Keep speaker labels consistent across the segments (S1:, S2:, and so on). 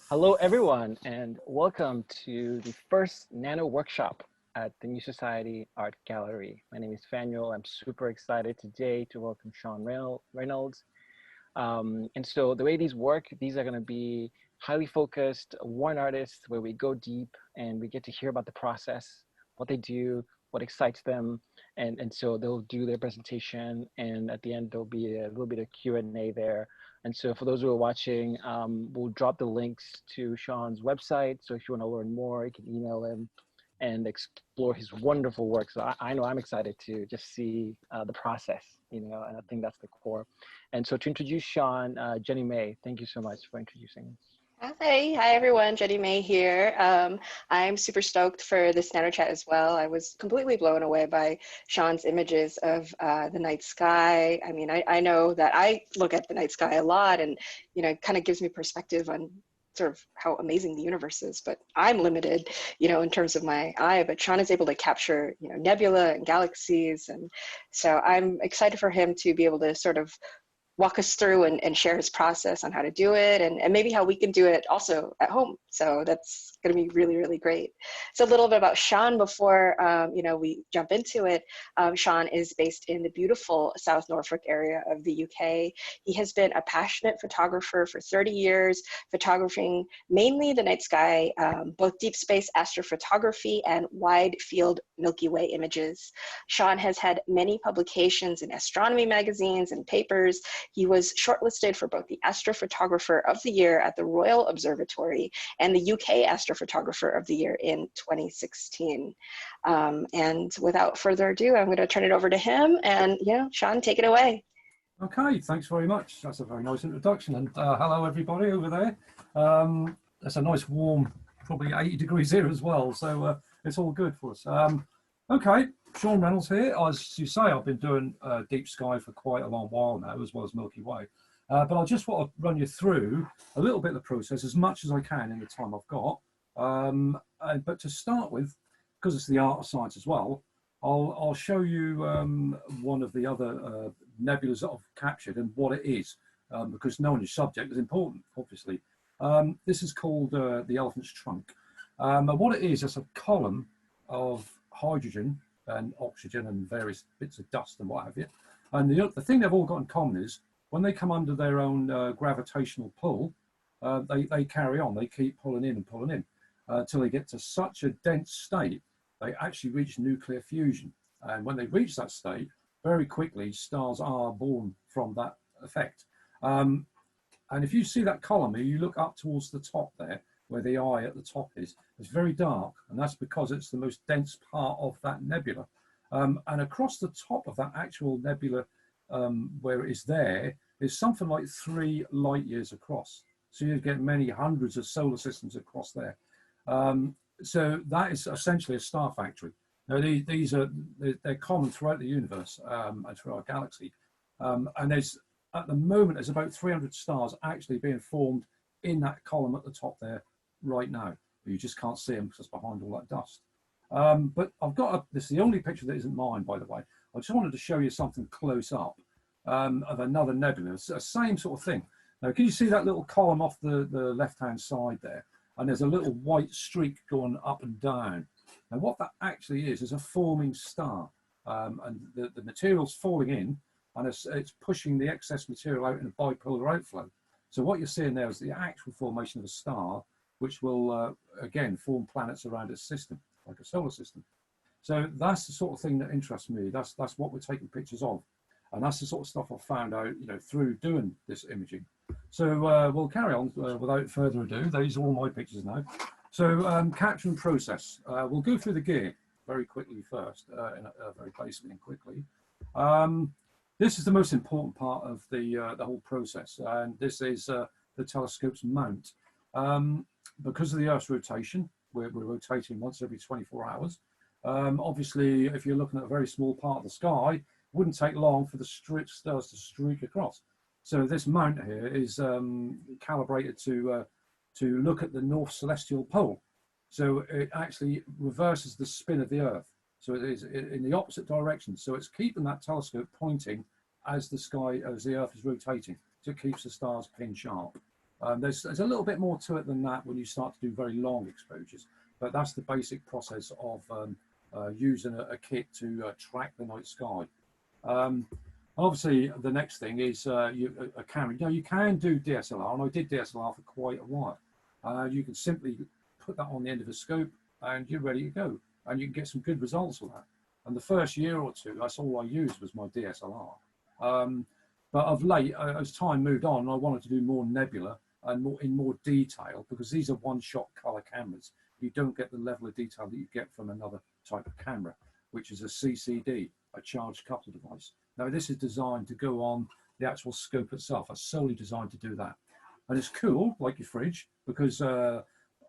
S1: Hello, everyone, and welcome to the first Nano workshop at the New Society Art Gallery. My name is Fanuel. I'm super excited today to welcome Shaun Reynolds. And so the way these work, these are going to be highly focused, one artist, where we go deep and we get to hear about the process, what they do, what excites them. And so they'll do their presentation, and at the end, there'll be a little bit of Q&A there. And so for those who are watching, we'll drop the links to Shaun's website. So if you want to learn more, you can email him and explore his wonderful work. So I know I'm excited to just see the process, and I think that's the core. And so to introduce Shaun, JennyMae, thank you so much for introducing.
S2: Hi everyone, JennyMae here. I'm super stoked for this Nano chat as well. I was completely blown away by Shaun's images of the night sky. I mean, I know that I look at the night sky a lot, and it kind of gives me perspective on sort of how amazing the universe is, but I'm limited, in terms of my eye, but Shaun is able to capture, nebula and galaxies. And so I'm excited for him to be able to sort of walk us through and share his process on how to do it, and maybe how we can do it also at home. So that's going to be really, really great. So a little bit about Shaun before we jump into it. Shaun is based in the beautiful South Norfolk area of the UK. He has been a passionate photographer for 30 years, photographing mainly the night sky, both deep space astrophotography and wide field Milky Way images. Shaun has had many publications in astronomy magazines and papers. He was shortlisted for both the Astro Photographer of the Year at the Royal Observatory and the UK Astro Photographer of the Year in 2016. And without further ado, I'm going to turn it over to him. And Shaun, take it away.
S3: Okay, thanks very much. That's a very nice introduction. And hello, everybody over there. That's a nice warm, probably 80 degrees here as well. So it's all good for us. Okay, Shaun Reynolds here. As you say, I've been doing deep sky for quite a long while now, as well as Milky Way. But I just want to run you through a little bit of the process as much as I can in the time I've got. But to start with, because it's the art of science as well, I'll show you one of the other nebulas that I've captured and what it is, because knowing your subject is important, obviously. This is called the elephant's trunk. And what it is, it's a column of hydrogen and oxygen and various bits of dust and what have you. And the thing they've all got in common is when they come under their own gravitational pull, they carry on. They keep pulling in and pulling in until they get to such a dense state, they actually reach nuclear fusion. And when they reach that state, very quickly, stars are born from that effect. And if you see that column, you look up towards the top there, where the eye at the top is, it's very dark, and that's because it's the most dense part of that nebula. And across the top of that actual nebula, where it is there, is something like 3 light years across. So you get many hundreds of solar systems across there. So that is essentially a star factory. Now they're common throughout the universe and through our galaxy. And at the moment, there's about 300 stars actually being formed in that column at the top there right now. You just can't see them because it's behind all that dust. But I've got this is the only picture that isn't mine, by the way. I just wanted to show you something close up of another nebula. It's the same sort of thing. Now, can you see that little column off the left-hand side there? And there's a little white streak going up and down. Now, what that actually is a forming star. And the material's falling in, and it's pushing the excess material out in a bipolar outflow. So what you're seeing there is the actual formation of a star, which will, again, form planets around its system, like a solar system. So that's the sort of thing that interests me. That's what we're taking pictures of. And that's the sort of stuff I've found out, through doing this imaging. So we'll carry on without further ado. These are all my pictures now. So caption process. We'll go through the gear very quickly first, very basically and quickly. This is the most important part of the whole process, and this is the telescope's mount. Because of the Earth's rotation, we're rotating once every 24 hours. Obviously, if you're looking at a very small part of the sky, it wouldn't take long for the stars to streak across. So this mount here is calibrated to look at the North Celestial Pole. So it actually reverses the spin of the Earth. So it is in the opposite direction. So it's keeping that telescope pointing as the Earth is rotating. So it keeps the stars pin sharp. There's a little bit more to it than that when you start to do very long exposures, but that's the basic process of using a kit to track the night sky. Obviously, the next thing is a camera. Now, you can do DSLR, and I did DSLR for quite a while. You can simply put that on the end of a scope, and you're ready to go, and you can get some good results with that. And the first year or two, that's all I used was my DSLR. But of late, as time moved on, I wanted to do more Nebula and in more detail, because these are one-shot color cameras. You don't get the level of detail that you get from another type of camera, which is a CCD, a charged couple device. Now, this is designed to go on the actual scope itself. It's solely designed to do that. And it's cool, like your fridge, because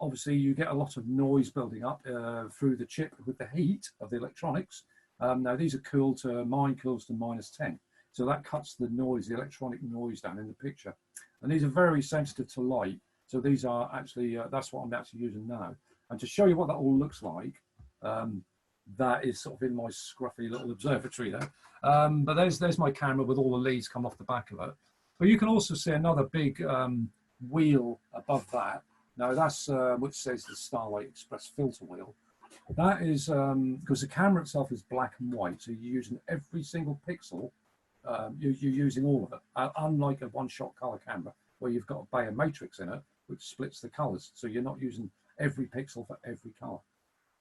S3: obviously you get a lot of noise building up through the chip with the heat of the electronics. Now, these are cooled to, mine cools to -10. So that cuts the noise, the electronic noise down in the picture. And these are very sensitive to light. So these are actually, that's what I'm actually using now. And to show you what that all looks like, that is sort of in my scruffy little observatory there. But there's my camera with all the leads come off the back of it. But you can also see another big wheel above that. Now that's which says the Starlight Express filter wheel. That is because the camera itself is black and white, so you're using every single pixel. You're using all of it, unlike a one-shot color camera where you've got a Bayer matrix in it, which splits the colors. So you're not using every pixel for every color.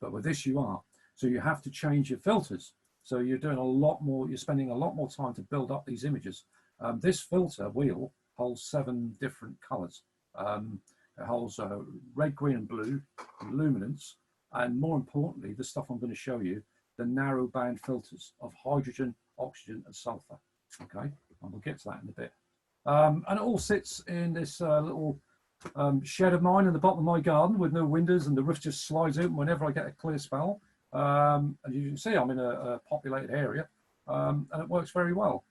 S3: But with this, you are. So you have to change your filters. So you're doing a lot more, you're spending a lot more time to build up these images. This filter wheel holds 7 different colors. It holds red, green, and blue, and luminance, and more importantly, the stuff I'm going to show you, the narrow band filters of hydrogen, oxygen, and sulfur. Okay, and we'll get to that in a bit. And it all sits in this little shed of mine in the bottom of my garden with no windows, and the roof just slides open whenever I get a clear spell. As you can see, I'm in a populated area, and it works very well.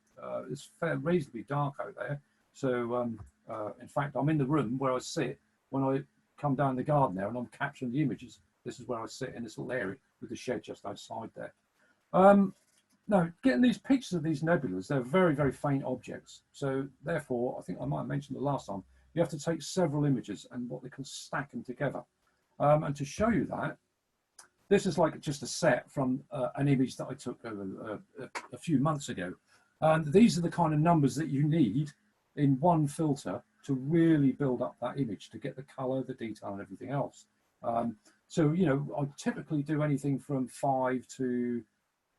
S3: It's reasonably dark out there. So, in fact, I'm in the room where I sit when I come down the garden there and I'm capturing the images. This is where I sit in this little area with the shed just outside there. Now, getting these pictures of these nebulas, they're very, very faint objects. So, therefore, I think I might have mentioned it last time, you have to take several images and what they call stack them together. And to show you that, this is like just a set from an image that I took a few months ago. And these are the kind of numbers that you need in one filter to really build up that image, to get the color, the detail, and everything else. So, you know, I typically do anything from 5 to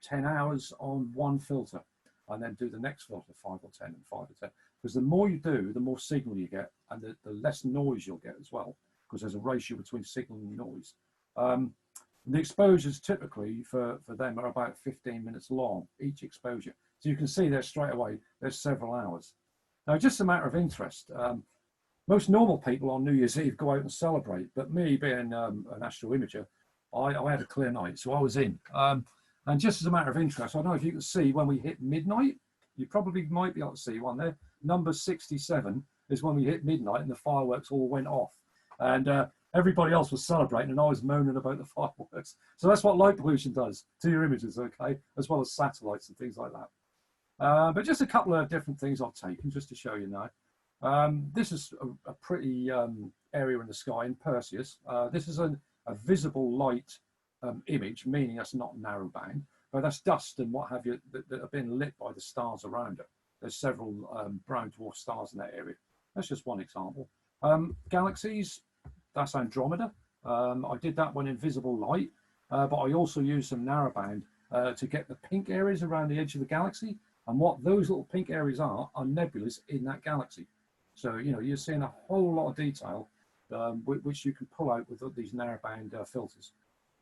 S3: 10 hours on one filter, and then do the next filter 5 or 10 and 5 or 10. Because the more you do, the more signal you get, and the less noise you'll get as well, because there's a ratio between signal and noise. The exposures typically for them are about 15 minutes long, each exposure. So you can see there straight away, there's several hours. Now, just a matter of interest, most normal people on New Year's Eve go out and celebrate, but me being an astro imager, I had a clear night, so I was in. And just as a matter of interest, I don't know if you can see when we hit midnight, you probably might be able to see one there. Number 67 is when we hit midnight and the fireworks all went off. And everybody else was celebrating and I was moaning about the fireworks. So that's what light pollution does to your images, okay, as well as satellites and things like that. But just a couple of different things I've taken just to show you now. This is a pretty area in the sky in Perseus. This is a visible light image, meaning that's not narrowband, but that's dust and what have you that have been lit by the stars around it. There's several brown dwarf stars in that area. That's just one example. Galaxies, that's Andromeda. I did that one in visible light, but I also used some narrowband to get the pink areas around the edge of the galaxy. And what those little pink areas are nebulas in that galaxy. So, you know, you're seeing a whole lot of detail, which you can pull out with these narrowband filters.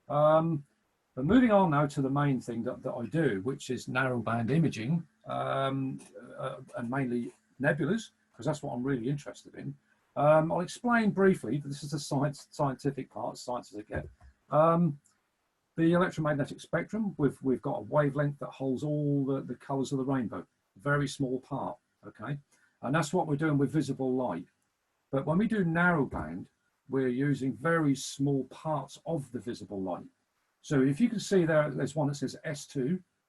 S3: But moving on now to the main thing that I do, which is narrowband imaging, and mainly nebulas, because that's what I'm really interested in. I'll explain briefly, but this is the scientific part, science as I get. The electromagnetic spectrum, we've got a wavelength that holds all the colors of the rainbow, very small part, okay? And that's what we're doing with visible light. But when we do narrowband, we're using very small parts of the visible light. So if you can see there's one that says S2,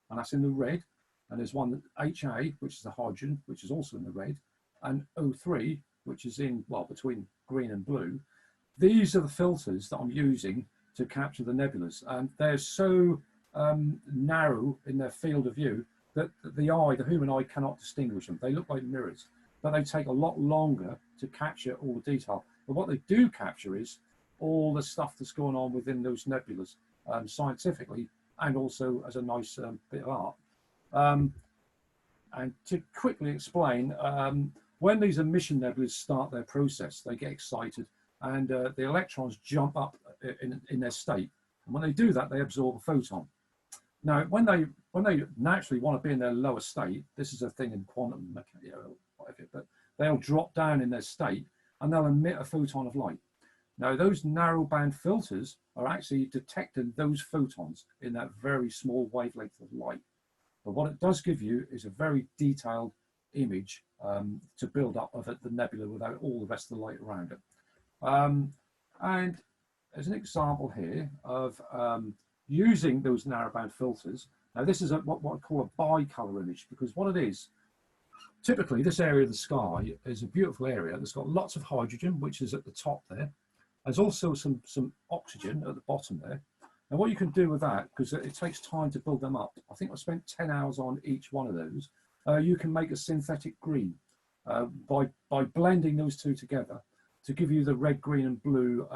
S3: and that's in the red, and there's one that HA, which is the hydrogen, which is also in the red, and O3, which is in, well, between green and blue. These are the filters that I'm using to capture the nebulas, and they're so narrow in their field of view that the human eye cannot distinguish them. They look like mirrors, but they take a lot longer to capture all the detail. But what they do capture is all the stuff that's going on within those nebulas, scientifically, and also as a nice bit of art. And to quickly explain, when these emission nebulas start their process, they get excited, and the electrons jump up in their state. And when they do that, they absorb a photon. Now, when they naturally want to be in their lower state, this is a thing in quantum mechanics, whatever, but they'll drop down in their state and they'll emit a photon of light. Now, those narrowband filters are actually detecting those photons in that very small wavelength of light. But what it does give you is a very detailed image to build up of the nebula without all the rest of the light around it. And as an example here of using those narrowband filters, now this is what I call a bicolor image, because what it is, typically this area of the sky is a beautiful area that's got lots of hydrogen, which is at the top there. There's also some oxygen at the bottom there. And what you can do with that, because it takes time to build them up, I think I spent 10 hours on each one of those, you can make a synthetic green by blending those two together to give you the red, green and blue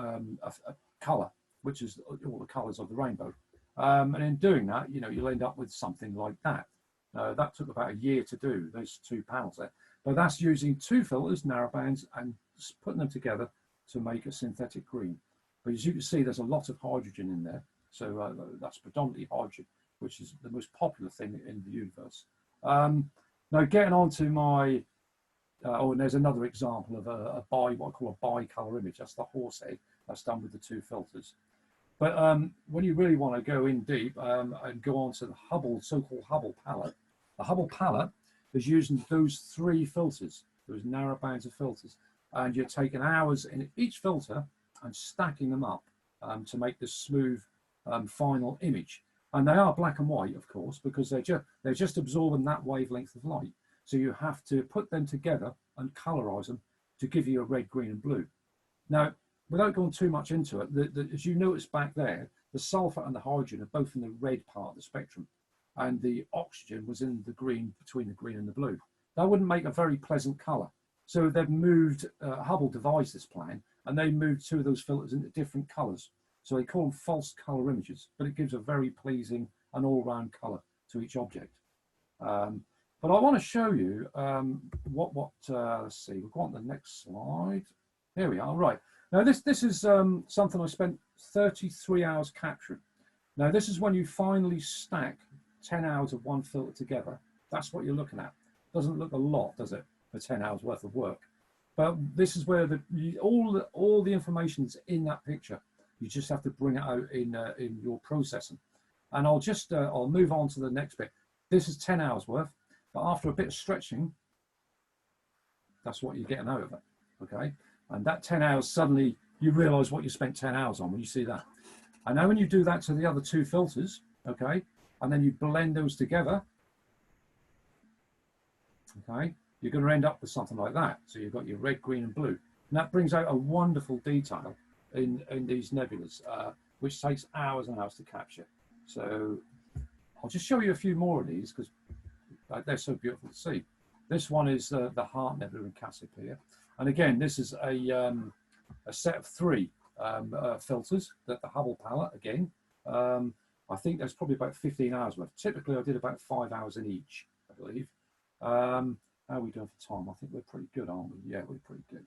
S3: colour, which is all the colours of the rainbow. And in doing that, you'll end up with something like that. That took about a year to do, those two panels there. But that's using two filters, narrowbands, and putting them together to make a synthetic green. But as you can see, there's a lot of hydrogen in there. So that's predominantly hydrogen, which is the most popular thing in the universe. Now getting on to my, and there's another example of what I call a bicolor image. That's the Horsehead. That's done with the two filters. But when you really want to go in deep and go on to the Hubble, so-called Hubble palette, the Hubble palette is using those three filters, those narrow bands of filters. And you're taking hours in each filter and stacking them up to make this smooth final image. And they are black and white, of course, because they're just absorbing that wavelength of light. So you have to put them together and colorize them to give you a red, green and blue. Now, without going too much into it, as you notice back there, the sulfur and the hydrogen are both in the red part of the spectrum, and the oxygen was in the green, between the green and the blue. That wouldn't make a very pleasant color. So they've moved, Hubble devised this plan, and they moved two of those filters into different colors. So they call them false color images, but it gives a very pleasing and all-round color to each object. But I want to show you let's see, we'll go on to the next slide. Here we are, right. Now this is something I spent 33 hours capturing. Now this is when you finally stack 10 hours of one filter together. That's what you're looking at. Doesn't look a lot, does it, for 10 hours worth of work? But this is where all the information is in that picture. You just have to bring it out in your processing. And I'll move on to the next bit. This is 10 hours worth, but after a bit of stretching, that's what you're getting out of it, okay? And that 10 hours, suddenly you realize what you spent 10 hours on when you see that. And now when you do that to the other two filters, okay, and then you blend those together, okay, you're going to end up with something like that. So you've got your red, green and blue. And that brings out a wonderful detail in these nebulas, which takes hours and hours to capture. So I'll just show you a few more of these because they're so beautiful to see. This one is the Heart Nebula in Cassiopeia. And again, this is a set of three filters, that the Hubble palette again. I think there's probably about 15 hours worth. Typically I did about 5 hours in each, I believe. How are we doing for time? I think we're pretty good, aren't we? Yeah, we're pretty good.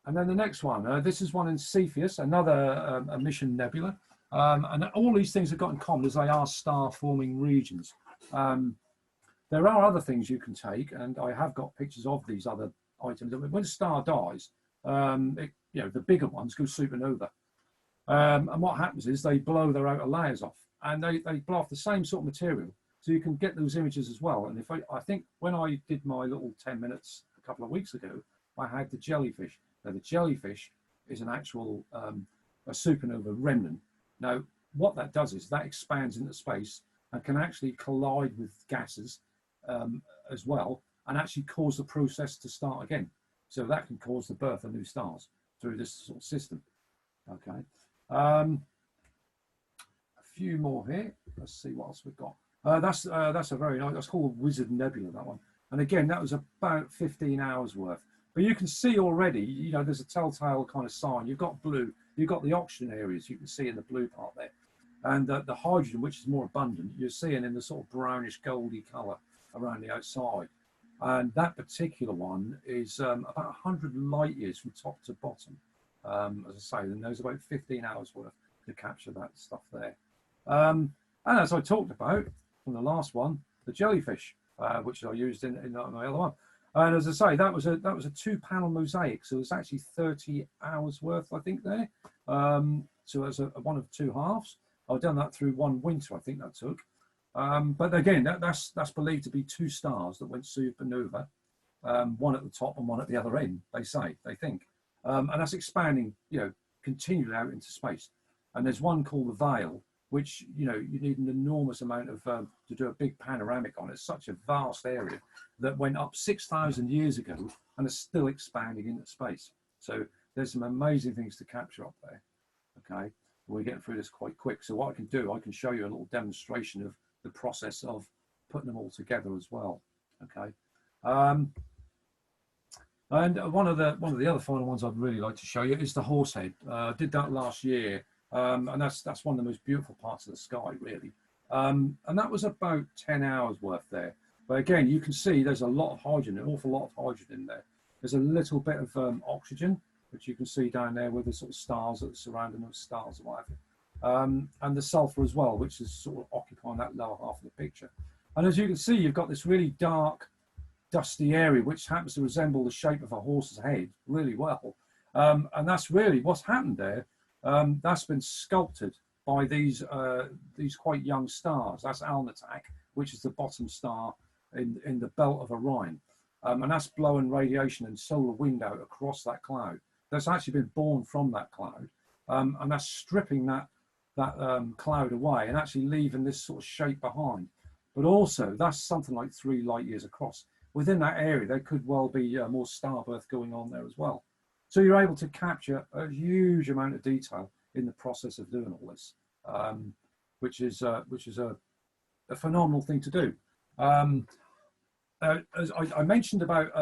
S3: And then the next one, this is one in Cepheus, another emission nebula. And all these things have got in common is they are star-forming regions. There are other things you can take, and I have got pictures of these other items. When a star dies, the bigger ones go supernova. And what happens is they blow their outer layers off, and they blow off the same sort of material. So you can get those images as well. And if I think when I did my little 10 minutes a couple of weeks ago, I had the jellyfish. Now the jellyfish is an actual a supernova remnant. Now what that does is that expands into space and can actually collide with gases as well, and actually cause the process to start again. So that can cause the birth of new stars through this sort of system. Okay. A few more here. Let's see what else we've got. That's a very nice, that's called Wizard Nebula, that one. And again, that was about 15 hours worth. But you can see already, you know, there's a telltale kind of sign. You've got blue, you've got the oxygen areas you can see in the blue part there. And the hydrogen, which is more abundant, you're seeing in the sort of brownish goldy color around the outside. And that particular one is about 100 light years from top to bottom. As I say, and there's about 15 hours worth to capture that stuff there. And as I talked about from the last one, the jellyfish, which I used in my other one. And as I say, that was a 2-panel mosaic, so it's actually 30 hours worth, I think, there. So it's one of 2 halves. I've done that through one winter, I think that took. But again, that's believed to be 2 stars that went supernova, one at the top and one at the other end, they think. And that's expanding, you know, continually out into space. And there's one called the Veil, which, you know, you need an enormous amount of, to do a big panoramic on. It's such a vast area that went up 6,000 years ago and is still expanding into space. So there's some amazing things to capture up there. Okay, we're getting through this quite quick. So what I can do, I can show you a little demonstration of the process of putting them all together as well. Okay. And one of the other final ones I'd really like to show you is the Horsehead. I did that last year, and that's one of the most beautiful parts of the sky, really. And that was about 10 hours worth there. But again, you can see there's a lot of hydrogen, an awful lot of hydrogen in there. There's a little bit of oxygen, which you can see down there with the sort of stars that are surrounding those stars or whatever. And the sulfur as well, which is sort of occupying that lower half of the picture. And as you can see, you've got this really dark, dusty area, which happens to resemble the shape of a horse's head really well. And that's really what's happened there. That's been sculpted by these quite young stars. That's Alnitak, which is the bottom star in the belt of Orion. And that's blowing radiation and solar wind out across that cloud. That's actually been born from that cloud. And that's stripping that cloud away and actually leaving this sort of shape behind. But also, that's something like 3 light years across. Within that area, there could well be more starburst going on there as well. So you're able to capture a huge amount of detail in the process of doing all this, which is a phenomenal thing to do. As I mentioned about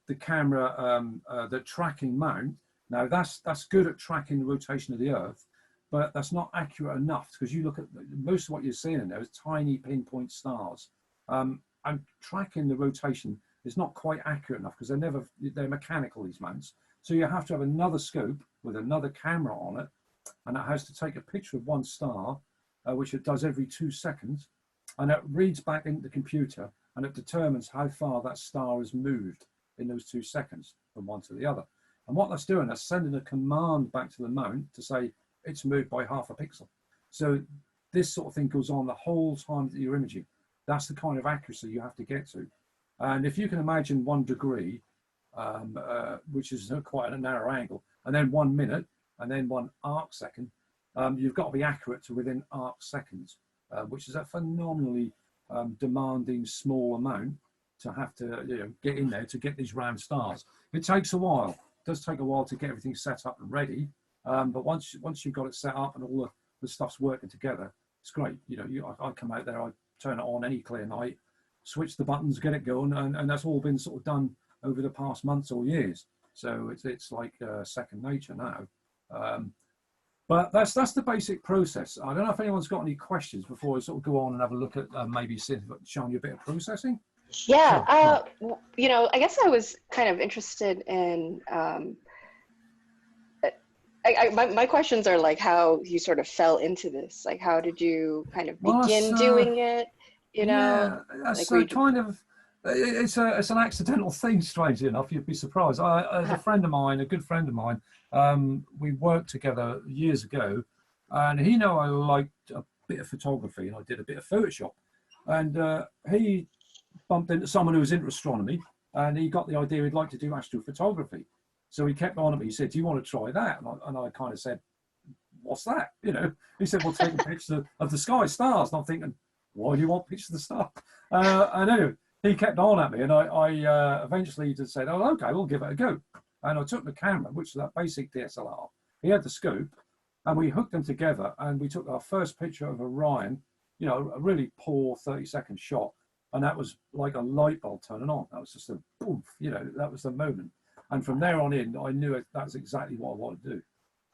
S3: the camera, the tracking mount. Now that's good at tracking the rotation of the Earth, but that's not accurate enough, because you look at most of what you're seeing in there is tiny pinpoint stars. And tracking the rotation is not quite accurate enough, because they're mechanical, these mounts. So you have to have another scope with another camera on it, and it has to take a picture of one star, which it does every 2 seconds, and it reads back into the computer, and it determines how far that star has moved in those 2 seconds from one to the other. And what that's doing, that's sending a command back to the mount to say it's moved by half a pixel. So this sort of thing goes on the whole time that you're imaging. That's the kind of accuracy you have to get to. And if you can imagine 1 degree, which is quite a narrow angle, and then 1 minute, and then 1 arc second, you've got to be accurate to within arc seconds, which is a phenomenally demanding small amount to have to get in there to get these round stars. It takes a while. It does take a while to get everything set up and ready, but once you've got it set up and all the stuff's working together, it's great. I come out there, I turn it on any clear night, switch the buttons, get it going, and that's all been sort of done over the past months or years. So it's like second nature now. But that's the basic process. I don't know if anyone's got any questions before I sort of go on and have a look at maybe showing you a bit of processing.
S2: Yeah, sure. I guess I was kind of interested in. My questions are like how you sort of fell into this. Like, how did you kind of begin doing it?
S3: Yeah, that's kind of. It's an accidental thing, strangely enough. You'd be surprised. As a friend of mine, a good friend of mine, we worked together years ago, and he knew I liked a bit of photography, and I did a bit of Photoshop. And he bumped into someone who was into astronomy, and he got the idea he'd like to do astrophotography. So he kept on at me. He said, "Do you want to try that?" And I kind of said, "What's that?" He said, "Well, taking pictures of the sky, stars." And I'm thinking, why do you want pictures of the stars? I know. he kept on at me, and I eventually just said, "Oh, okay, we'll give it a go." And I took the camera, which is that basic DSLR. He had the scope, and we hooked them together, and we took our first picture of Orion. You know, a really poor 30-second shot, and that was like a light bulb turning on. That was just a boom. You know, that was the moment. And from there on in, I knew that's exactly what I wanted to do.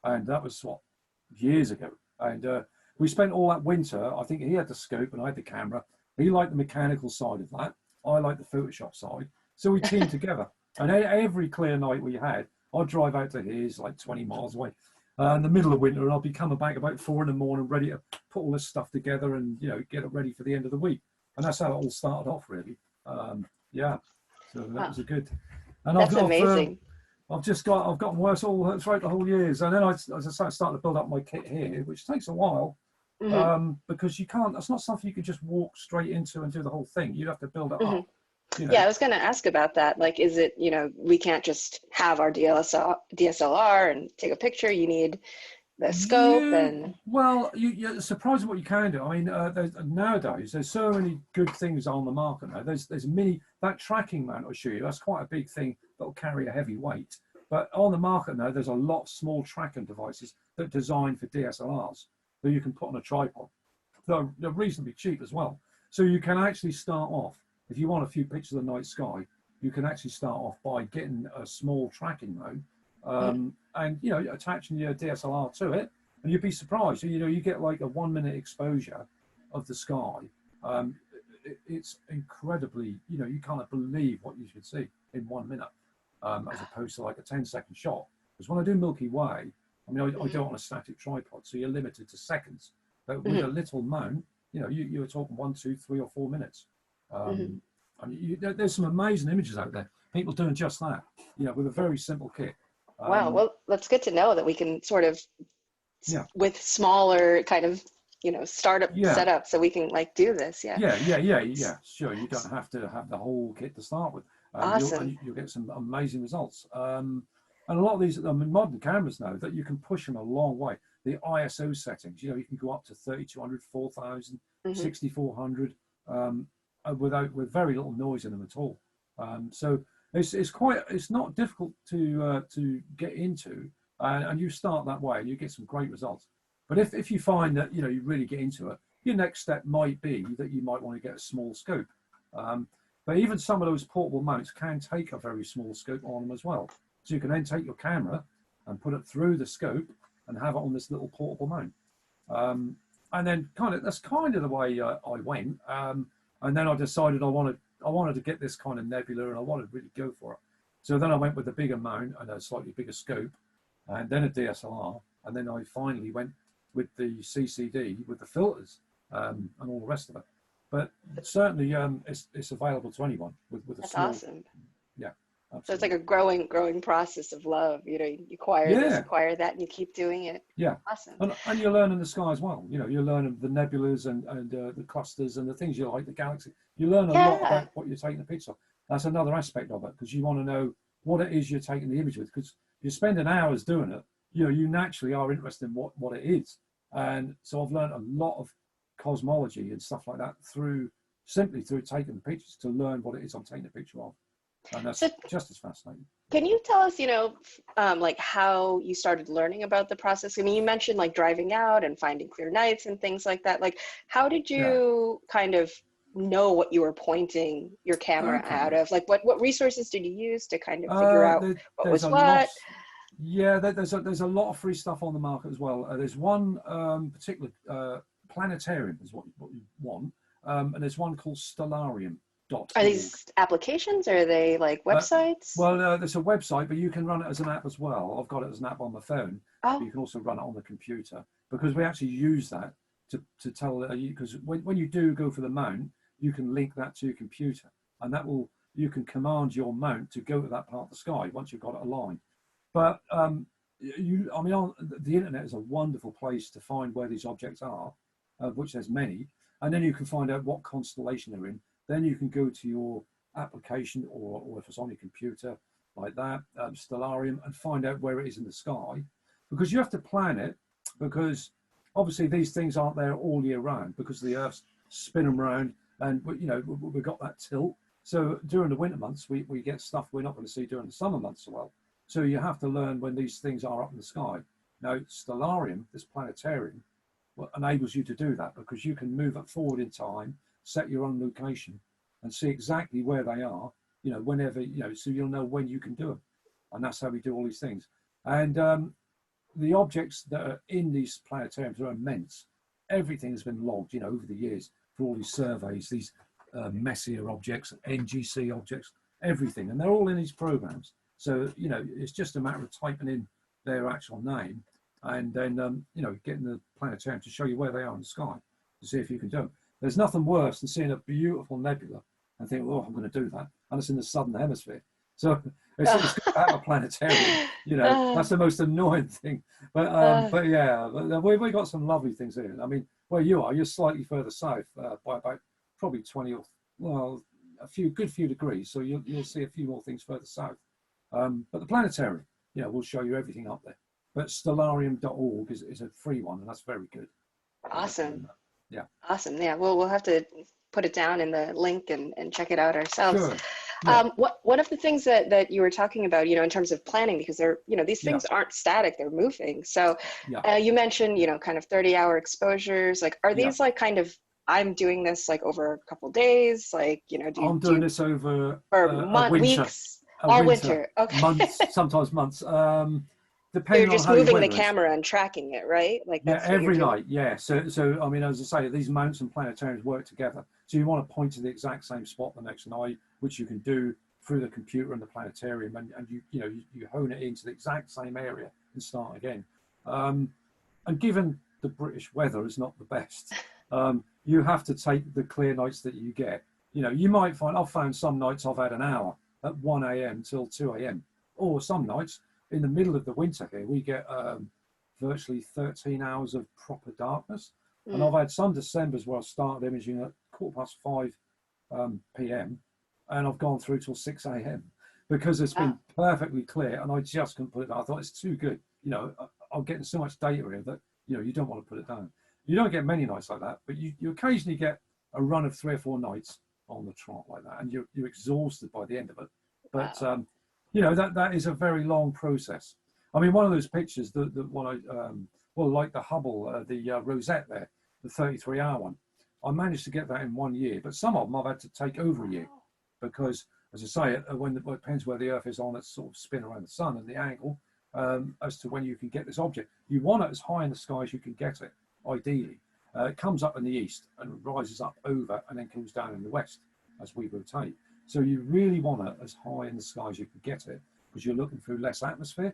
S3: And that was what, years ago. And we spent all that winter. I think he had the scope and I had the camera. He liked the mechanical side of that. I liked the Photoshop side. So we teamed together. And every clear night we had, I'd drive out to his, like 20 miles away, in the middle of winter, and I'd be coming back about 4 in the morning, ready to put all this stuff together and, you know, get it ready for the end of the week. And that's how it all started off, really. Yeah. So that was a good. And
S2: That's amazing.
S3: I've gotten worse all throughout the whole years, and then I started to build up my kit here, which takes a while, because you can't. That's not something you can just walk straight into and do the whole thing. You have to build it up. You know?
S2: Yeah, I was going to ask about that. Like, is it, you know, we can't just have our DSLR and take a picture. You need the scope and.
S3: Well, you're surprised at what you can do. I mean, nowadays there's so many good things on the market now. There's that tracking mount I show you. That's quite a big thing that'll carry a heavy weight. But on the market now, there's a lot of small tracking devices that are designed for DSLRs that you can put on a tripod. They're reasonably cheap as well. So you can actually start off, if you want a few pictures of the night sky, you can actually start off by getting a small tracking mount and, you know, attaching your DSLR to it, and you'd be surprised. You know, you get like a 1 minute exposure of the sky. It's incredibly, you know, you can't believe what you should see in 1 minute, as opposed to like a 10-second shot. Because when I do Milky Way, I mean, I do it on a static tripod, so you're limited to seconds. But with a little mount, you know, you were talking 1, 2, 3, or 4 minutes. I mean, there's some amazing images out there. People doing just that, you know, with a very simple kit.
S2: Wow. Well, that's good to know that we can sort of, with smaller kind of, you know, startup setup, so we can like do this. Yeah.
S3: Sure. You don't have to have the whole kit to start with.
S2: Awesome.
S3: You'll get some amazing results. And a lot of these, I mean, modern cameras now that you can push them a long way. The ISO settings, you know, you can go up to 3200, 4000, 6400, with very little noise in them at all. So it's not difficult to get into, and you start that way and you get some great results. But if you find that, you know, you really get into it, your next step might be that you might want to get a small scope. But even some of those portable mounts can take a very small scope on them as well. So you can then take your camera and put it through the scope and have it on this little portable mount. And then that's kind of the way I went. And then I decided I wanted to get this kind of nebula, and I wanted to really go for it. So then I went with a bigger mount and a slightly bigger scope, and then a DSLR, and then I finally went with the CCD with the filters and all the rest of it. But certainly, it's available to anyone with a
S2: That's
S3: small.
S2: Awesome.
S3: Yeah. Absolutely.
S2: So it's like a growing process of love. You know, you acquire this, acquire that, and you keep doing it.
S3: Yeah.
S2: Awesome.
S3: And you're learning the sky as well. You know, you're learning the nebulas and the clusters and the things you like, the galaxy. You learn a lot about what you're taking a picture of. That's another aspect of it, because you want to know what it is you're taking the image with, because you're spending hours doing it. You know, you naturally are interested in what it is. And so I've learned a lot of cosmology and stuff like that simply through taking the pictures to learn what it is I'm taking a picture of. And that's just as fascinating.
S2: Can you tell us, you know, like how you started learning about the process? I mean, you mentioned like driving out and finding clear nights and things like that. Like, how did you kind of know what you were pointing your camera out of? Like, what resources did you use to kind of figure out what was what?
S3: There's a lot of free stuff on the market as well. There's one particular planetarium is what you want, and there's one called Stellarium.
S2: Are these applications, or are they like websites?
S3: There's a website, but you can run it as an app as well. I've got it as an app on my phone. But you can also run it on the computer, because we actually use that to tell you, because when you do go for the mount, you can link that to your computer, and you can command your mount to go to that part of the sky once you've got it aligned. But the internet is a wonderful place to find where these objects are, of which there's many, and then you can find out what constellation they're in. Then you can go to your application, or if it's on your computer like that, Stellarium, and find out where it is in the sky, because you have to plan it, because obviously these things aren't there all year round, because the Earth's spinning around, and you know we've got that tilt. So during the winter months, we get stuff we're not going to see during the summer months so well. So you have to learn when these things are up in the sky. Now, Stellarium, this planetarium, enables you to do that because you can move it forward in time, set your own location, and see exactly where they are, you know, whenever, you know, so you'll know when you can do them. And that's how we do all these things. And the objects that are in these planetariums are immense. Everything has been logged, you know, over the years for all these surveys, these Messier objects, NGC objects, everything. And they're all in these programs. So, you know, it's just a matter of typing in their actual name and then, you know, getting the planetarium to show you where they are in the sky to see if you can do them. There's nothing worse than seeing a beautiful nebula and think, oh, I'm going to do that. And it's in the southern hemisphere. So it's good to have a planetarium, you know, that's the most annoying thing. But yeah, we got some lovely things here. I mean, where you are, you're slightly further south by about probably 20 or, well, good few degrees. So you'll see a few more things further south. But the planetarium, yeah, we'll show you everything up there. But stellarium.org is a free one, and that's very good.
S2: Awesome.
S3: Yeah.
S2: Awesome. Yeah, we'll have to put it down in the link and check it out ourselves.
S3: Sure. Yeah.
S2: One of the things that you were talking about, you know, in terms of planning, because they're, you know, these things aren't static, they're moving. So you mentioned, you know, kind of 30-hour exposures. Like, are these like kind of, I'm doing this like over a couple of days, like, you know,
S3: I'm doing this over
S2: weeks, all winter. Okay.
S3: Months, sometimes months.
S2: You're just moving the camera and tracking it, right? Like that's
S3: every night. Yeah. So I mean, as I say, these mounts and planetariums work together. So you want to point to the exact same spot the next night, which you can do through the computer and the planetarium, and you hone it into the exact same area and start again. And given the British weather is not the best, you have to take the clear nights that you get. You know, you might find, I've found some nights I've had an hour at 1 a.m. till 2 a.m. or some nights in the middle of the winter here, we get virtually 13 hours of proper darkness. And I've had some Decembers where I started imaging at 5:15 p.m. and I've gone through till 6 a.m. because it's been perfectly clear and I just couldn't put it down. I thought it's too good. You know, I'm getting so much data here that, you know, you don't want to put it down. You don't get many nights like that, but you occasionally get a run of 3 or 4 nights on the trot like that, and you're exhausted by the end of it. But you know, that is a very long process. I mean, one of those pictures, the one like the Hubble, the Rosette there, the 33-hour one, I managed to get that in 1 year, but some of them I've had to take over a year because, as I say, it depends where the Earth is on its sort of spin around the sun and the angle as to when you can get this object. You want it as high in the sky as you can get it, ideally. It comes up in the east and rises up over and then comes down in the west as we rotate. So you really want it as high in the sky as you can get it because you're looking through less atmosphere.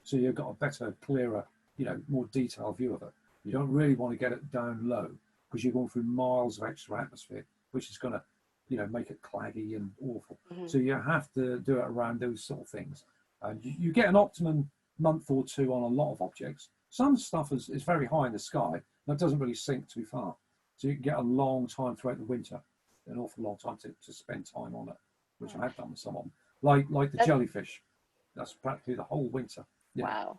S3: So you've got a better, clearer, you know, more detailed view of it. You don't really want to get it down low because you're going through miles of extra atmosphere, which is going to, you know, make it claggy and awful. So you have to do it around those sort of things. And you get an optimum month or two on a lot of objects. Some stuff is very high in the sky and it doesn't really sink too far. So you can get a long time throughout the winter, an awful long time to spend time on it, which I have done with some of them. Like the jellyfish. That's practically the whole winter. Yeah.
S2: Wow.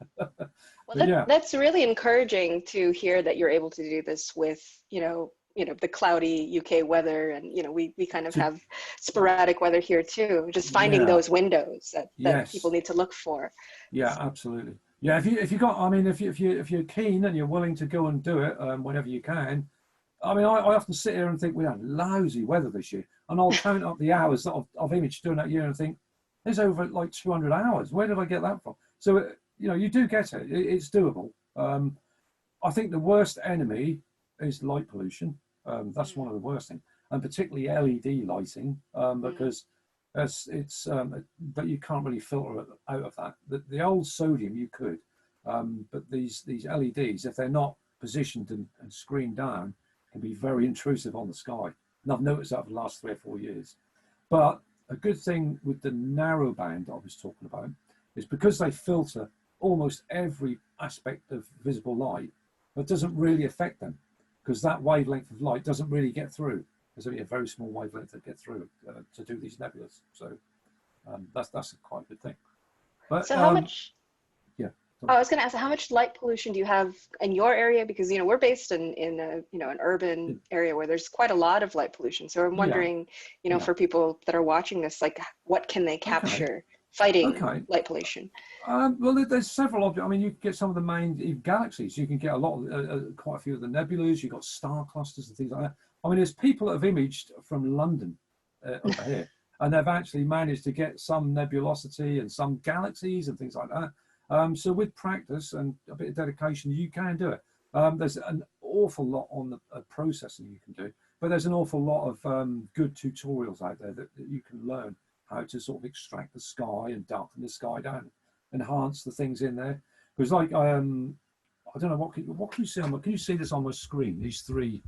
S2: Well, that's really encouraging to hear that you're able to do this with, you know, the cloudy UK weather, and, you know, we kind of have sporadic weather here too. Just finding those windows that people need to look for. Yeah,
S3: absolutely. Yeah, if you got, I mean, if you're keen and you're willing to go and do it whenever you can. I mean, I often sit here and think we had lousy weather this year, and I'll count up the hours that I've imaged during that year and think there's over like 200 hours. Where did I get that from? So you know, you do get it. It's doable. I think the worst enemy is light pollution. That's one of the worst things, and particularly LED lighting, because but you can't really filter it out of that. The old sodium you could, but these LEDs, if they're not positioned and screened down, can be very intrusive on the sky. And I've noticed that for the last 3 or 4 years. But a good thing with the narrowband I was talking about is because they filter almost every aspect of visible light, it doesn't really affect them because that wavelength of light doesn't really get through. There's only a very small wavelength that get through to do these nebulas. So that's quite a good thing. But
S2: so how much?
S3: Yeah.
S2: Oh, I was going to ask, how much light pollution do you have in your area? Because, you know, we're based in a, you know, an urban area where there's quite a lot of light pollution. So I'm
S3: Yeah,
S2: wondering, you know,
S3: yeah.
S2: for people that are watching this, like, what can they
S3: Okay,
S2: capture fighting
S3: okay.
S2: light pollution?
S3: Well, there's several objects. I mean, you can get some of the main galaxies. You can get a lot of, quite a few of the nebulas. You've got star clusters and things like that. I mean, there's people that have imaged from London over here, and they've actually managed to get some nebulosity and some galaxies and things like that. So with practice and a bit of dedication, you can do it. There's an awful lot on the processing you can do, but there's an awful lot of good tutorials out there that you can learn how to sort of extract the sky and darken the sky down, enhance the things in there. Because like I don't know what can you see on can you see this on my screen? These three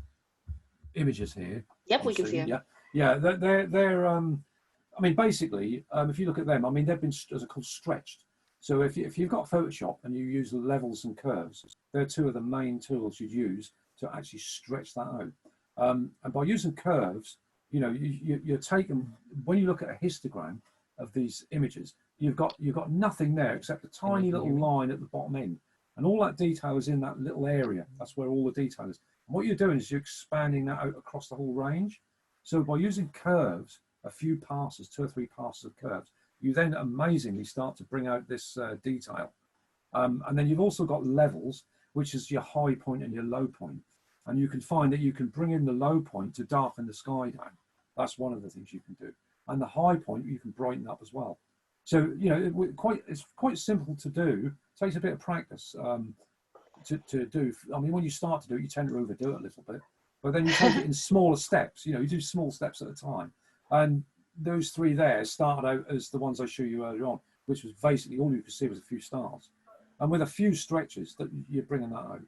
S3: images here.
S2: Yep, we can see them.
S3: Yeah, yeah. They're I mean, basically, if you look at them, I mean, they've been as called stretched. So if you've got Photoshop and you use the levels and curves, they're two of the main tools you'd use to actually stretch that out. And by using curves, you know, you're taking, when you look at a histogram of these images, you've got nothing there except a tiny little line at the bottom end. And all that detail is in that little area. That's where all the detail is. And what you're doing is you're expanding that out across the whole range. So by using curves, a few passes, 2 or 3 passes of curves, you then amazingly start to bring out this detail. And then you've also got levels, which is your high point and your low point. And you can find that you can bring in the low point to darken the sky down. That's one of the things you can do. And the high point you can brighten up as well. So, you know, it's quite simple to do. It takes a bit of practice to do. I mean, when you start to do it, you tend to overdo it a little bit. But then you take it in smaller steps. You know, you do small steps at a time. And those three there started out as the ones I showed you earlier on, which was basically all you could see was a few stars. And with a few stretches, that you're bringing that out.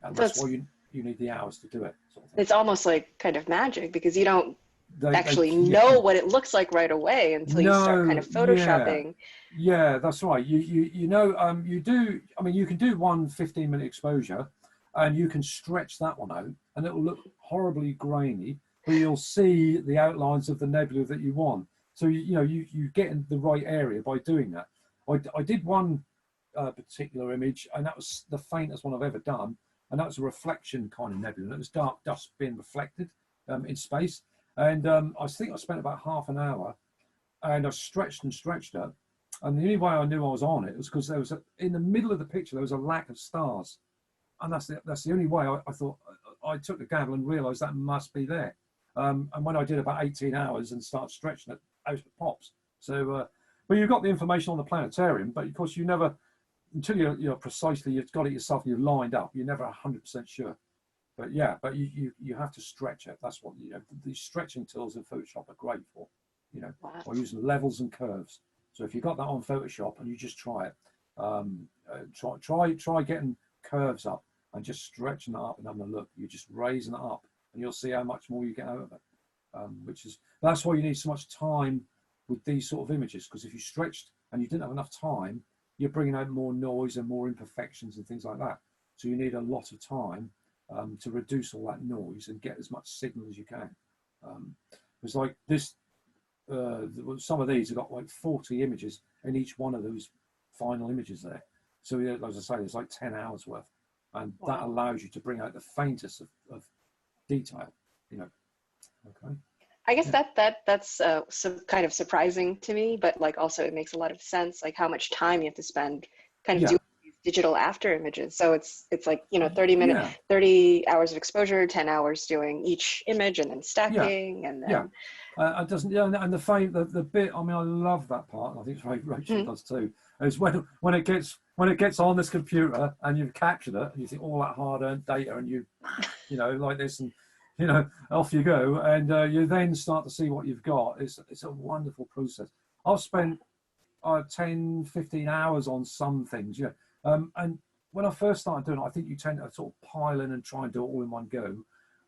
S3: And that's why you need the hours to do it. Sort of thing.
S2: It's almost like kind of magic, because you don't actually know what it looks like right away until you start kind of photoshopping.
S3: Yeah, that's right. You know, you do. I mean, you can do one 15-minute exposure, and you can stretch that one out, and it will look horribly grainy, but you'll see the outlines of the nebula that you want. So you know you get in the right area by doing that. I did one particular image, and that was the faintest one I've ever done, and that was a reflection kind of nebula. It was dark dust being reflected in space. And I think I spent about half an hour, and I stretched and stretched it. And the only way I knew I was on it was because there was in the middle of the picture there was a lack of stars, and that's the only way I thought. I took the gamble and realised that must be there. And when I did about 18 hours and started stretching it, out it pops. So, but you've got the information on the planetarium, but of course you never, until you're precisely you've got it yourself and you've lined up, you're never 100% sure. But yeah, but you have to stretch it. That's what these stretching tools in Photoshop are great for. You know, by using levels and curves. So if you've got that on Photoshop and you just try it, try getting curves up and just stretching that up and having a look. You're just raising it up, and you'll see how much more you get out of it. That's why you need so much time with these sort of images, because if you stretched and you didn't have enough time, you're bringing out more noise and more imperfections and things like that. So you need a lot of time to reduce all that noise and get as much signal as you can. It's like this, some of these have got like 40 images in each one of those final images there. So as I say, there's like 10 hours worth, and that allows you to bring out the faintest of detail, you know. Okay.
S2: I guess that's kind of surprising to me, but like also it makes a lot of sense, like how much time you have to spend kind of doing these digital after images. So it's like, you know, 30 hours of exposure, 10 hours doing each image and then stacking and then
S3: it doesn't, and the bit, I mean, I love that part. I think Rachel does too. Is when it gets on this computer and you've captured it, and you think all that hard-earned data, and you know, like this, and you know, off you go, and you then start to see what you've got. It's a wonderful process. I've spent 10, 15 hours on some things, and when I first started doing it, I think you tend to sort of pile in and try and do it all in one go.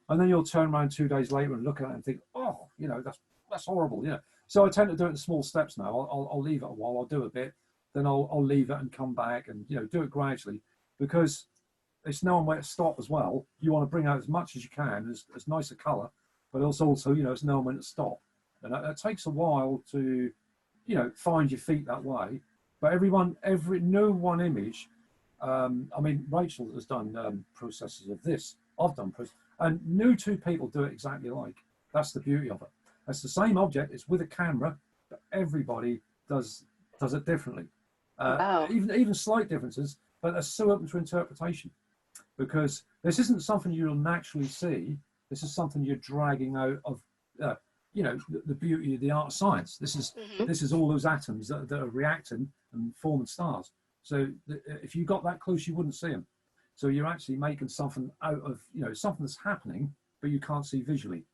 S3: And then you'll turn around 2 days later and look at it and think, oh, you know, that's horrible, So I tend to do it in small steps now. I'll leave it a while. I'll do a bit, then I'll leave it and come back and do it gradually, because it's knowing where to stop as well. You want to bring out as much as you can, as nice a colour, but also it's knowing when to stop. And that takes a while to find your feet that way. But no one image I mean, Rachel has done processes of this. I've done processes, and no two people do it exactly alike. That's the beauty of it. It's the same object. It's with a camera, but everybody does it differently.
S2: Wow.
S3: Even slight differences, but they're so open to interpretation, because this isn't something you'll naturally see. This is something you're dragging out of, you know, the beauty of the art of science. This is all those atoms that are reacting and forming stars. So if you got that close, you wouldn't see them. So you're actually making something out of, you know, something that's happening, but you can't see visually.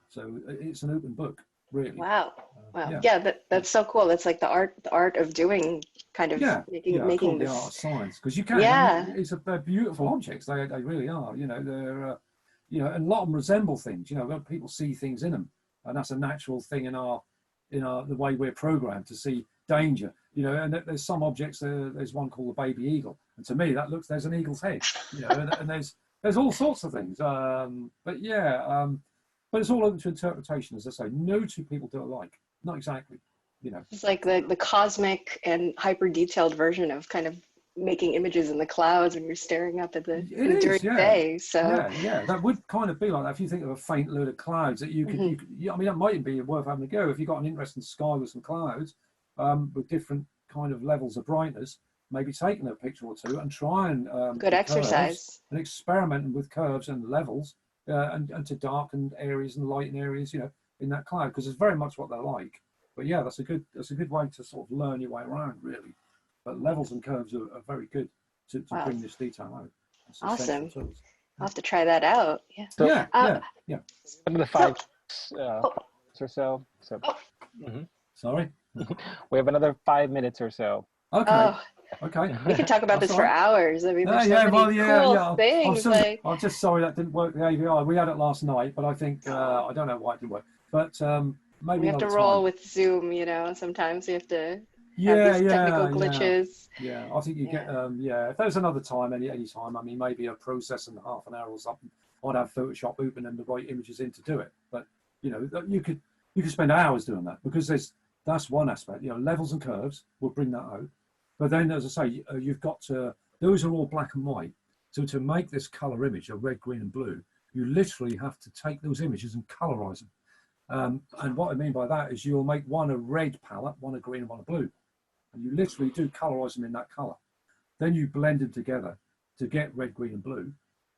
S3: So it's an open book, really.
S2: Wow. Wow. Yeah, that's so cool. That's like the art of doing, kind of making this.
S3: The art of science, because you can.
S2: Yeah.
S3: I mean, they're beautiful objects. They really are. You know, they're you know, and a lot of them resemble things. You know, people see things in them, and that's a natural thing in the way we're programmed to see danger. You know, and there's some objects. There's one called the baby eagle, and to me that there's an eagle's head. You know, and there's all sorts of things. But yeah. But it's all open to interpretation, as I say. No two people do it alike. Not exactly, you know.
S2: It's like the cosmic and hyper detailed version of kind of making images in the clouds when you're staring up at the during the day. So
S3: yeah, that would kind of be like that. If you think of a faint load of clouds that you could, I mean, that might be worth having a go. If you've got an interesting sky with some clouds, with different kind of levels of brightness, maybe taking a picture or two and try and
S2: good exercise
S3: and experimenting with curves and levels. And to darken areas and lighten areas, you know, in that cloud, because it's very much what they're like. But yeah, that's a good way to sort of learn your way around, really. But levels and curves are very good to bring this detail out. That's
S2: awesome. I'll have to try that out. Yeah.
S1: So,
S3: yeah.
S1: Another 5 or so.
S3: Sorry.
S1: We have another 5 minutes or so.
S3: Okay.
S2: Oh.
S3: Okay.
S2: We could talk about this for hours. I mean, there's so many cool things.
S3: I'm just sorry that didn't work. The AVI, we had it last night, but I think I don't know why it didn't work. But maybe
S2: we have to roll with Zoom. You know, sometimes we have to have these technical glitches.
S3: Yeah, I think you get if there's another time, any time. I mean, maybe a process in half an hour or something. I'd have Photoshop open and the right images in to do it. But you know, you could spend hours doing that, because that's one aspect. You know, levels and curves will bring that out. But then, as I say, you've got to, those are all black and white. So to make this color image, a red, green, and blue, you literally have to take those images and colorize them. And what I mean by that is you'll make one a red palette, one a green, and one a blue. And you literally do colorize them in that color. Then you blend them together to get red, green, and blue.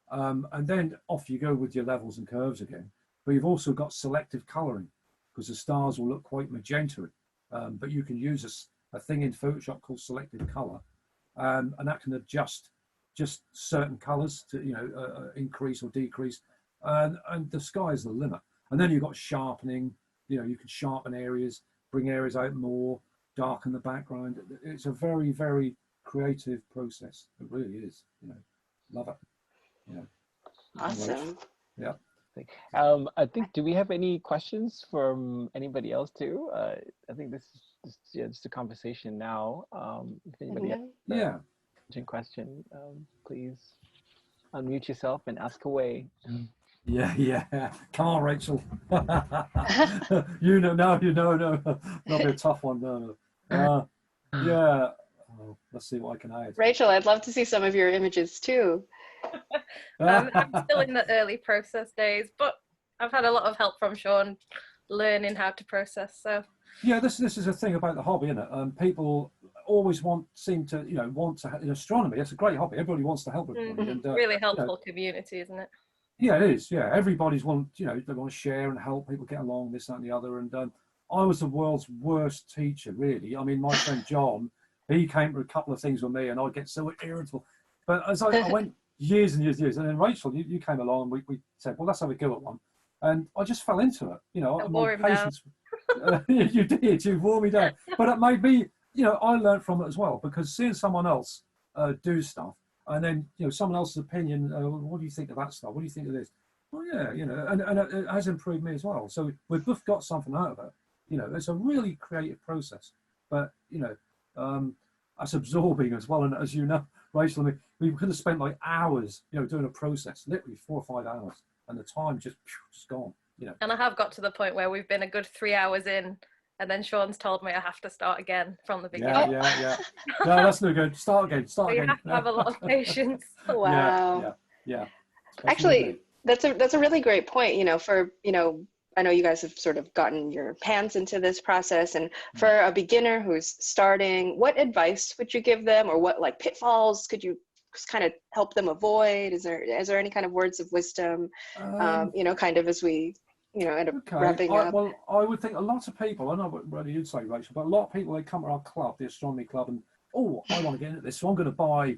S3: And then off you go with your levels and curves again. But you've also got selective coloring, because the stars will look quite magenta. But you can use a thing in Photoshop called selective color, and that can adjust just certain colors to, you know, increase or decrease, and the sky is the limit. And then you've got sharpening. You know, you can sharpen areas, bring areas out more, darken the background. It's a very, very creative process. It really is. You know, love it. Yeah.
S2: Awesome.
S3: Yeah.
S1: I think, do we have any questions from anybody else too? I think this is just a conversation now. If anybody has a question, please unmute yourself and ask away.
S3: Yeah. Come on, Rachel. No. That'll be a tough one. No. Yeah. Oh, let's see what I can add.
S2: Rachel, I'd love to see some of your images too.
S4: I'm still in the early process days, but I've had a lot of help from Shaun learning how to process. So
S3: yeah, this is a thing about the hobby, isn't it? People always seem to in astronomy. It's a great hobby. Everybody wants to help everybody. And,
S4: really helpful community, isn't it?
S3: Yeah, it is. Yeah, everybody's they want to share and help people get along, this, that, and the other. And I was the world's worst teacher, really. I mean, my friend John, he came to a couple of things with me, and I'd get so irritable. But as I went years and years, and then Rachel, you came along, and we said, well, let's have a go at one. And I just fell into it. You know, my patience. You did. You wore me down. But it made me, I learned from it as well, because seeing someone else do stuff, and then someone else's opinion. What do you think of that stuff? What do you think of this? Well, yeah, and it has improved me as well. So we've both got something out of it. It's a really creative process, but that's absorbing as well. And as you know, Rachel, I mean, we could have spent like hours, doing a process, literally 4 or 5 hours, and the time just gone.
S4: And I have got to the point where we've been a good 3 hours in, and then Sean's told me I have to start again from the beginning.
S3: Yeah. No, that's no good. Start again.
S4: So you have to have a lot of patience.
S2: Wow.
S3: Yeah.
S2: Actually, that's a really great point, I know you guys have sort of gotten your hands into this process, and for a beginner who's starting, what advice would you give them, or what like pitfalls could you kind of help them avoid? Is there any kind of words of wisdom, kind of as we, end up wrapping up?
S3: Well, I would think a lot of people, I know what you'd say, Rachel, but a lot of people, they come to our club, the astronomy club, and, oh, I want to get into this, so I'm going to buy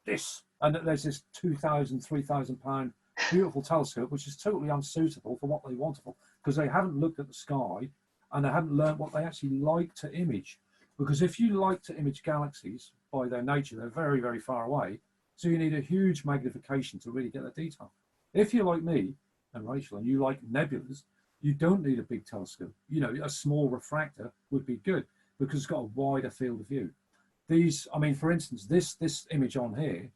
S3: this. And there's this £2,000, £3,000 beautiful telescope, which is totally unsuitable for what they want it for, because they haven't looked at the sky and they haven't learned what they actually like to image. Because if you like to image galaxies, by their nature, they're very, very far away. So you need a huge magnification to really get the detail. If you're like me and Rachel and you like nebulas, you don't need a big telescope. A small refractor would be good because it's got a wider field of view. These, I mean, for instance, this image on here,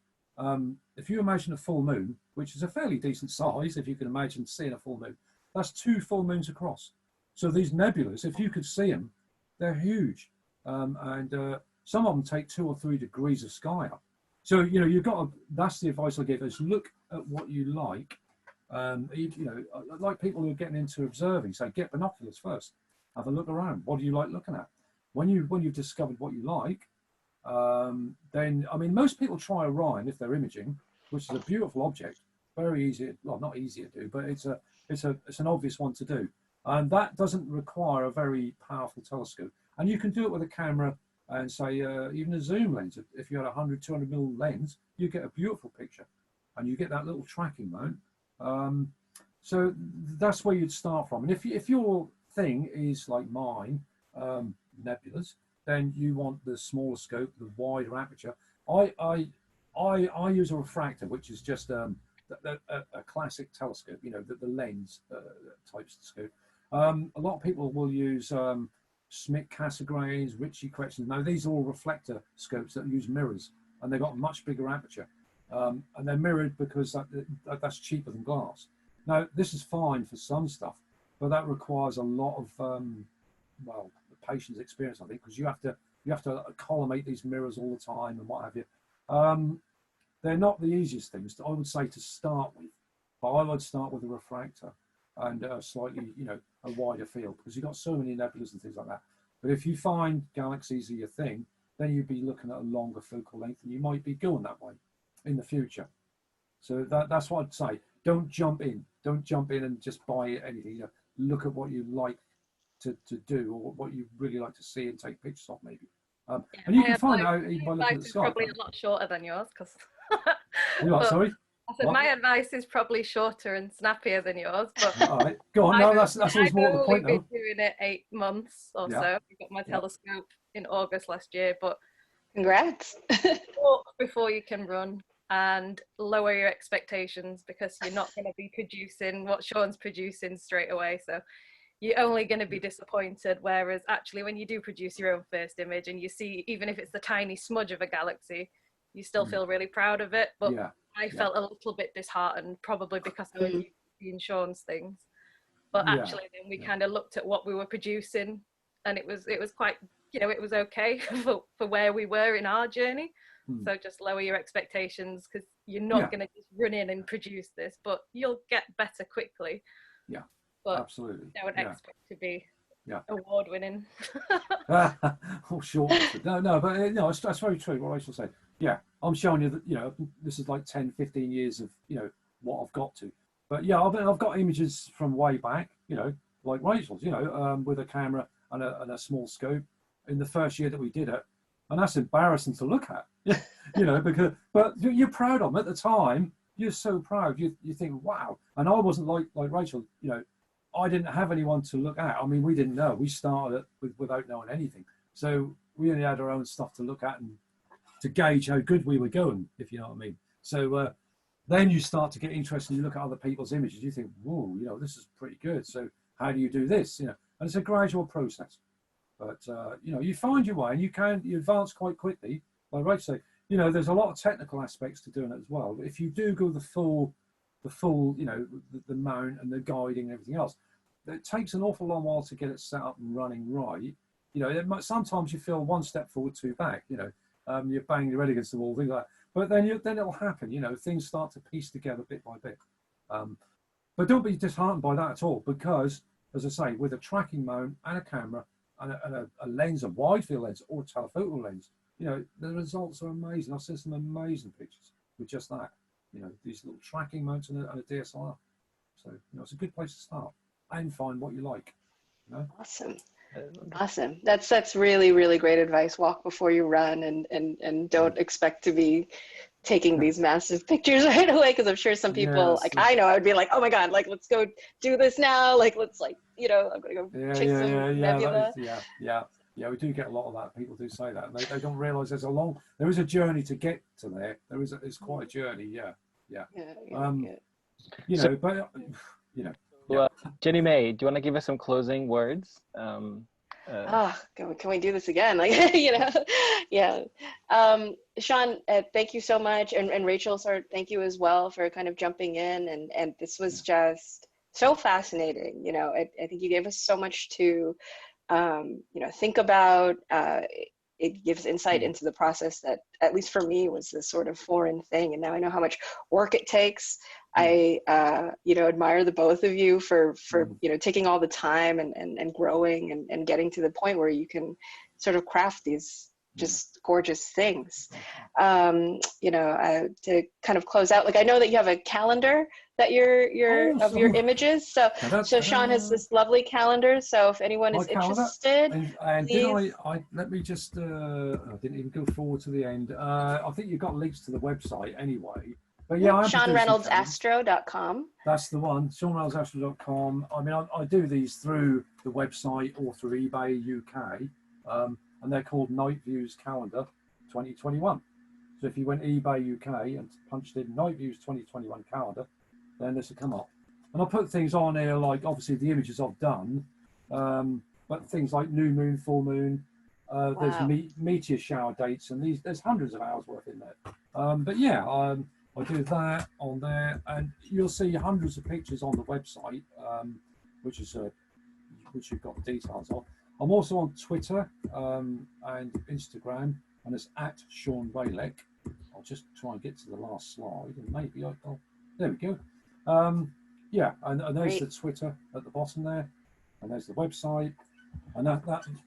S3: if you imagine a full moon, which is a fairly decent size, if you can imagine seeing a full moon, that's 2 full moons across. So these nebulas, if you could see them, they're huge. And some of them take 2 or 3 degrees of sky up. So, you've got to, that's the advice I give, is look at what you like. Like people who are getting into observing, say, get binoculars first. Have a look around. What do you like looking at? When you've discovered what you like, then, I mean, most people try Orion if they're imaging, which is a beautiful object, very easy, well, not easy to do, but it's an obvious one to do. And that doesn't require a very powerful telescope. And you can do it with a camera and say, even a zoom lens. If you had a 100, 200 mil lens, you get a beautiful picture and you get that little tracking mount. So that's where you'd start from. And if your thing is like mine, nebulas, then you want the smaller scope, the wider aperture. I use a refractor, which is just a classic telescope, the lens type scope. A lot of people will use Schmidt Cassegrains, Ritchie corrections. Now, these are all reflector scopes that use mirrors, and they've got much bigger aperture. And they're mirrored because that's cheaper than glass. Now, this is fine for some stuff, but that requires a lot of, patience, experience, I think, because you have to collimate these mirrors all the time and what have you. They're not the easiest things, I would say, to start with, but I would start with a refractor and slightly, a wider field, because you've got so many nebulas and things like that. But if you find galaxies are your thing, then you'd be looking at a longer focal length, and you might be going that way in the future. So that's what I'd say. Don't jump in and just buy anything. Look at what you like to do, or what you really like to see and take pictures of, maybe. And you can find out even by looking at the sky.
S4: Probably a lot shorter than yours, because.
S3: Sorry.
S4: I said my advice is probably shorter and snappier than yours, but
S3: all right, go on. No, that's always more the point, though.
S4: I've only been doing it 8 months or so. I got my telescope in August last year, but
S2: congrats.
S4: Walk before you can run, and lower your expectations, because you're not going to be producing what Sean's producing straight away. So you're only going to be disappointed. Whereas actually, when you do produce your own first image and you see, even if it's the tiny smudge of a galaxy, you still feel really proud of it. But I felt a little bit disheartened, probably because I was seeing Sean's things. But actually, then we kind of looked at what we were producing, and it was quite, it was okay for where we were in our journey. So just lower your expectations, because you're not going to just run in and produce this, but you'll get better quickly. Yeah, but
S3: absolutely.
S4: Don't expect to be award winning.
S3: Oh, sure. No, but that's very true. What I shall say. Yeah, I'm showing you that, this is like 10, 15 years of, what I've got to. But yeah, I've got images from way back, like Rachel's, with a camera and a small scope in the first year that we did it. And that's embarrassing to look at, but you're proud of them at the time. You're so proud. You think, wow. And I wasn't like Rachel, I didn't have anyone to look at. I mean, we didn't know. We started without knowing anything. So we only had our own stuff to look at and to gauge how good we were going, if you know what I mean. So then you start to get interested. You look at other people's images. You think, whoa, this is pretty good. So how do you do this? And it's a gradual process. But you find your way, and you advance quite quickly. Like Rachel said, there's a lot of technical aspects to doing it as well. But if you do go the full, the mount and the guiding and everything else, it takes an awful long while to get it set up and running right. You know, sometimes you feel one step forward, two back. You know, you bang your head against the wall, things like that. But then it'll happen. You know, things start to piece together bit by bit. But don't be disheartened by that at all, because, as I say, with a tracking mount and a camera and a lens, a wide field lens or a telephoto lens, you know, the results are amazing. I've seen some amazing pictures with just that. You know, these little tracking mounts and a DSLR. So, you know, it's a good place to start and find what you like. You know?
S2: Awesome. Awesome. That's really, really great advice. Walk before you run, and don't expect to be taking these massive pictures right away, because I'm sure some people, like I know, I would be like, oh my God, like let's go do this now. Like let's I'm gonna go chase some nebula.
S3: Yeah, we do get a lot of that. People do say that, and they don't realise there is a journey to get to there. It's quite a journey. Yeah. You know, but you know.
S1: Well, JennyMae, do you want to give us some closing words?
S2: Can we do this again? Like, Shaun, thank you so much. And Rachel, thank you as well for kind of jumping in. And this was just so fascinating. You know, I think you gave us so much to, think about. It gives insight into the process that, at least for me, was this sort of foreign thing. And now I know how much work it takes. I, admire the both of you for taking all the time and growing and getting to the point where you can sort of craft these just gorgeous things. To kind of close out, like, I know that you have a calendar that of your images. So Shaun has this lovely calendar. So if anyone is interested,
S3: and did let me just, I didn't even go forward to the end. I think you've got links to the website anyway. But yeah,
S2: ShaunReynoldsAstro.com.
S3: That's the one, ShaunReynoldsAstro.com. I mean, I do these through the website or through eBay UK, and they're called Night Views Calendar 2021. So if you went eBay UK and punched in Night Views 2021 calendar, then this will come up. And I'll put things on here, like obviously the images I've done, but things like new moon, full moon, there's meteor shower dates, and there's hundreds of hours worth in there. But yeah, I do that on there, and you'll see hundreds of pictures on the website, which you've got the details of. I'm also on Twitter and Instagram, and it's at Shaun Reynolds. I'll just try and get to the last slide, and maybe I'll. There we go. And there's the Twitter at the bottom there, and there's the website, and that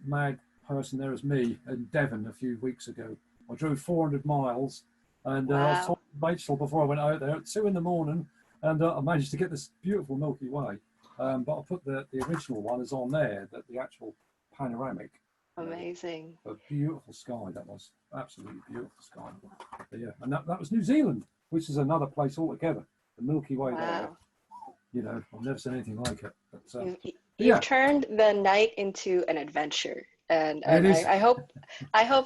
S3: mad person there is me in Devon a few weeks ago. I drove 400 miles. And I was talking to Rachel before I went out there at 2 in the morning, and I managed to get this beautiful Milky Way. But I'll put the original one is on there, the actual panoramic.
S2: Amazing.
S3: A beautiful sky, that was. Absolutely beautiful sky. But yeah, and that was New Zealand, which is another place altogether. The Milky Way there. You know, I've never seen anything like it. But,
S2: you've turned the night into an adventure. And I hope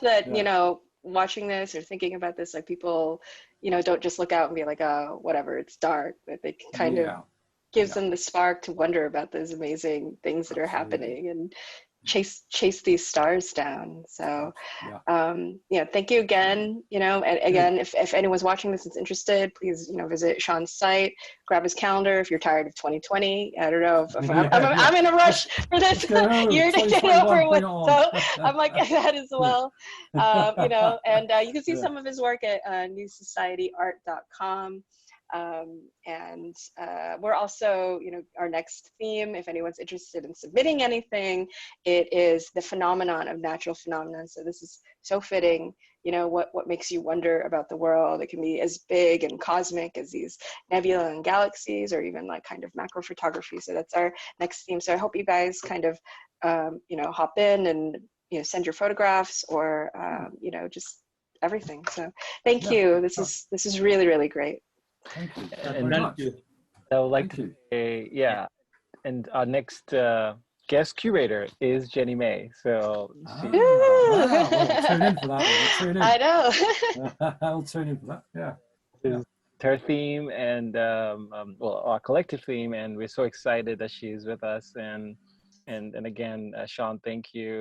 S2: that, watching this or thinking about this, like, people, don't just look out and be like, oh, whatever, it's dark, but they kind of gives them the spark to wonder about those amazing things that are happening and chase these stars down. So thank you again. And again, if anyone's watching this and is interested, please visit Shaun's site, grab his calendar. If you're tired of 2020, I don't know if I'm in a rush for this year to get over with, so I'm like that as well. And you can see some of his work at newsocietyart.com. And we're also, our next theme, if anyone's interested in submitting anything, it is the phenomenon of natural phenomena. So this is so fitting, what makes you wonder about the world. It can be as big and cosmic as these nebula and galaxies, or even like kind of macro photography. So that's our next theme. So I hope you guys kind of, hop in and, send your photographs or, just everything. So thank you. This is really, really great.
S3: Thank you.
S1: And I would like to say, and our next guest curator is JennyMae. So
S3: we'll tune in for that. We'll tune in.
S2: I know.
S3: I'll tune in for that. Yeah.
S1: It's her theme and our collective theme, and we're so excited that she's with us. And again, Shaun, thank you.